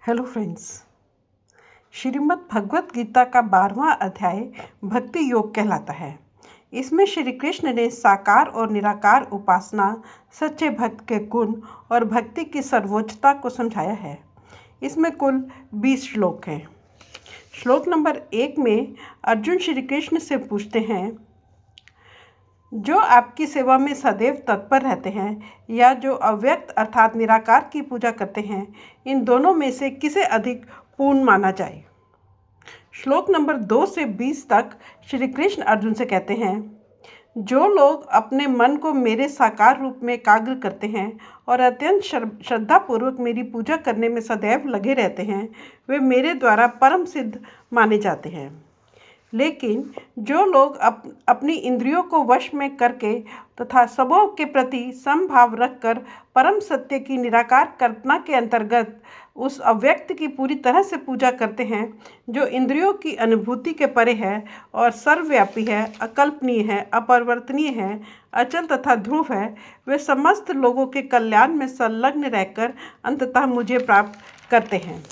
Hello friends. Shrimad Bhagavad Gita का 12वां अध्याय भक्ति योग कहलाता है। इसमें श्री कृष्ण ने साकार और निराकार उपासना, सच्चे भक्त के गुण और भक्ति की सर्वोच्चता को समझाया है। इसमें कुल 20 श्लोक हैं। श्लोक नंबर 1 में अर्जुन श्री कृष्ण से पूछते हैं, जो आपकी सेवा में सदैव तत्पर रहते हैं या जो अव्यक्त अर्थात निराकार की पूजा करते हैं, इन दोनों में से किसे अधिक पूर्ण माना जाए। श्लोक नंबर 2 से 20 तक श्री कृष्ण अर्जुन से कहते हैं, जो लोग अपने मन को मेरे साकार रूप में एकाग्र करते हैं और अत्यंत श्रद्धापूर्वक मेरी पूजा करने में सदैव लगे रहते हैं, वे मेरे द्वारा परम सिद्ध माने जाते हैं। लेकिन जो लोग अपनी इंद्रियों को वश में करके तथा सबों के प्रति समभाव रखकर परम सत्य की निराकार कल्पना के अंतर्गत उस अव्यक्त की पूरी तरह से पूजा करते हैं, जो इंद्रियों की अनुभूति के परे है और सर्वव्यापी है, अकल्पनीय है, अपरिवर्तनीय है, अचल तथा ध्रुव है, वे समस्त लोगों के कल्याण में संलग्न रहकर अंततः मुझे प्राप्त करते हैं।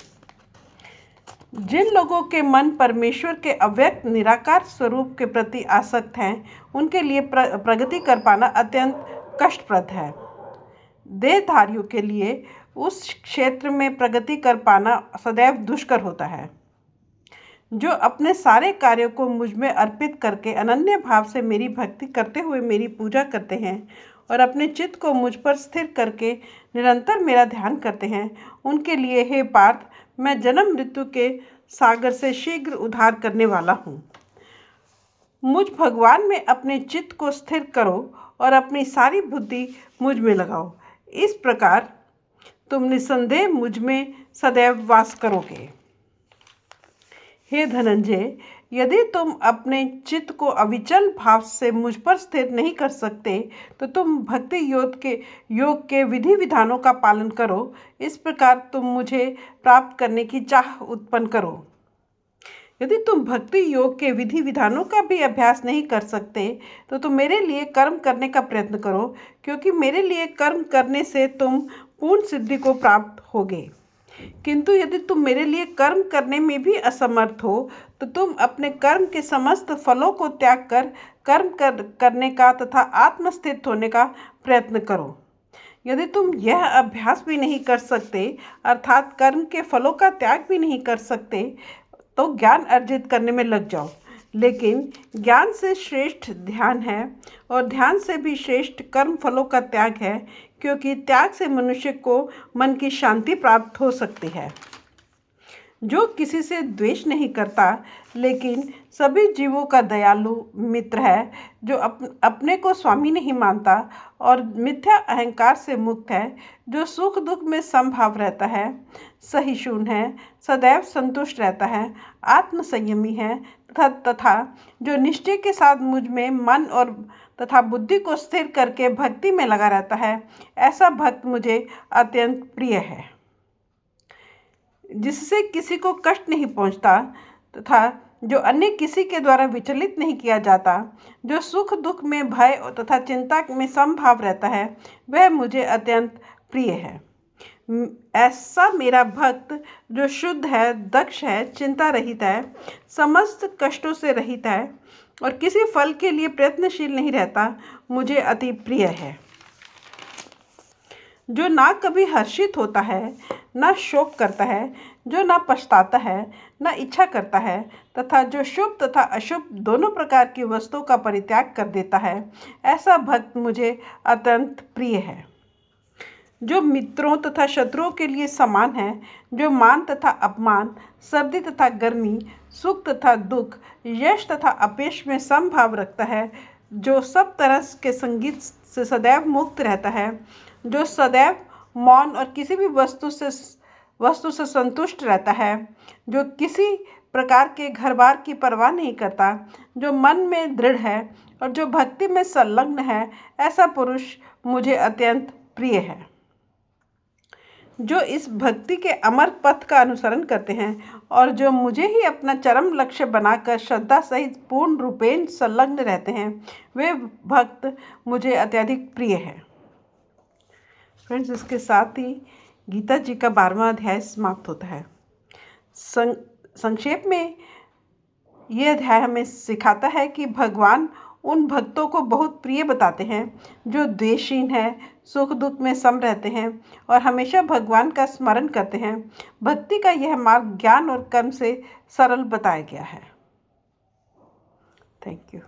जिन लोगों के मन परमेश्वर के अव्यक्त निराकार स्वरूप के प्रति आसक्त हैं, उनके लिए प्रगति कर पाना अत्यंत कष्टप्रद है। देहधारियों के लिए उस क्षेत्र में प्रगति कर पाना सदैव दुष्कर होता है। जो अपने सारे कार्यों को मुझ में अर्पित करके अनन्य भाव से मेरी भक्ति करते हुए मेरी पूजा करते हैं और अपने चित्त को मुझ पर स्थिर करके निरंतर मेरा ध्यान करते हैं, उनके लिए हे पार्थ, मैं जन्म मृत्यु के सागर से शीघ्र उद्धार करने वाला हूँ। मुझ भगवान में अपने चित्त को स्थिर करो और अपनी सारी बुद्धि मुझ में लगाओ। इस प्रकार तुम निसंदेह मुझ में सदैव वास करोगे। हे धनंजय, यदि तुम अपने चित्त को अविचल भाव से मुझ पर स्थिर नहीं कर सकते, तो तुम भक्ति योग के विधि विधानों का पालन करो। इस प्रकार तुम मुझे प्राप्त करने की चाह उत्पन्न करो। यदि तुम भक्ति योग के विधि विधानों का भी अभ्यास नहीं कर सकते, तो तुम मेरे लिए कर्म करने का प्रयत्न करो, क्योंकि मेरे लिए कर्म करने से तुम पूर्ण सिद्धि को प्राप्त होगे। किंतु यदि तुम मेरे लिए कर्म करने में भी असमर्थ हो, तो तुम अपने कर्म के समस्त फलों को त्याग कर कर्म करने का तथा आत्मस्थित होने का प्रयत्न करो। यदि तुम यह अभ्यास भी नहीं कर सकते, अर्थात कर्म के फलों का त्याग भी नहीं कर सकते, तो ज्ञान अर्जित करने में लग जाओ। लेकिन ज्ञान से श्रेष्ठ ध्यान है और ध्यान से भी श्रेष्ठ कर्म फलों का त्याग है, क्योंकि त्याग से मनुष्य को मन की शांति प्राप्त हो सकती है। जो किसी से द्वेष नहीं करता, लेकिन सभी जीवों का दयालु मित्र है, जो अपने को स्वामी नहीं मानता और मिथ्या अहंकार से मुक्त है, जो सुख दुख में समभाव रहता है, सहिष्णु है, सदैव संतुष्ट रहता है, आत्मसंयमी है तथा जो निश्चय के साथ मुझ में मन और तथा बुद्धि को स्थिर करके भक्ति में लगा रहता है, ऐसा भक्त मुझे अत्यंत प्रिय है। जिससे किसी को कष्ट नहीं पहुंचता तथा जो अन्य किसी के द्वारा विचलित नहीं किया जाता, जो सुख दुख में भय तथा चिंता में समभाव रहता है, वह मुझे अत्यंत प्रिय है। ऐसा मेरा भक्त जो शुद्ध है, दक्ष है, चिंता रहित है, समस्त कष्टों से रहित है और किसी फल के लिए प्रयत्नशील नहीं रहता, मुझे अति प्रिय है। जो ना कभी हर्षित होता है, ना शोक करता है, जो ना पछताता है, ना इच्छा करता है तथा जो शुभ तथा अशुभ दोनों प्रकार की वस्तुओं का परित्याग कर देता है, ऐसा भक्त मुझे अत्यंत प्रिय है। जो मित्रों तथा शत्रुओं के लिए समान है, जो मान तथा अपमान, सर्दी तथा गर्मी, सुख तथा दुख, यश तथा अपयश में समभाव रखता है, जो सब तरह के संगीत से सदैव मुक्त रहता है, जो सदैव मौन और किसी भी वस्तु से संतुष्ट रहता है, जो किसी प्रकार के घर बार की परवाह नहीं करता, जो मन में दृढ़ है और जो भक्ति में संलग्न है, ऐसा पुरुष मुझे अत्यंत प्रिय है। जो इस भक्ति के अमर पथ का अनुसरण करते हैं और जो मुझे ही अपना चरम लक्ष्य बनाकर श्रद्धा सहित पूर्ण रूपेण संलग्न रहते हैं, वे भक्त मुझे अत्यधिक प्रिय है। फ्रेंड्स, इसके साथ ही गीता जी का 12वां अध्याय समाप्त होता है। संक्षेप में ये अध्याय हमें सिखाता है कि भगवान उन भक्तों को बहुत प्रिय बताते हैं जो द्वेषहीन है, सुख दुख में सम रहते हैं और हमेशा भगवान का स्मरण करते हैं। भक्ति का यह मार्ग ज्ञान और कर्म से सरल बताया गया है। Thank you.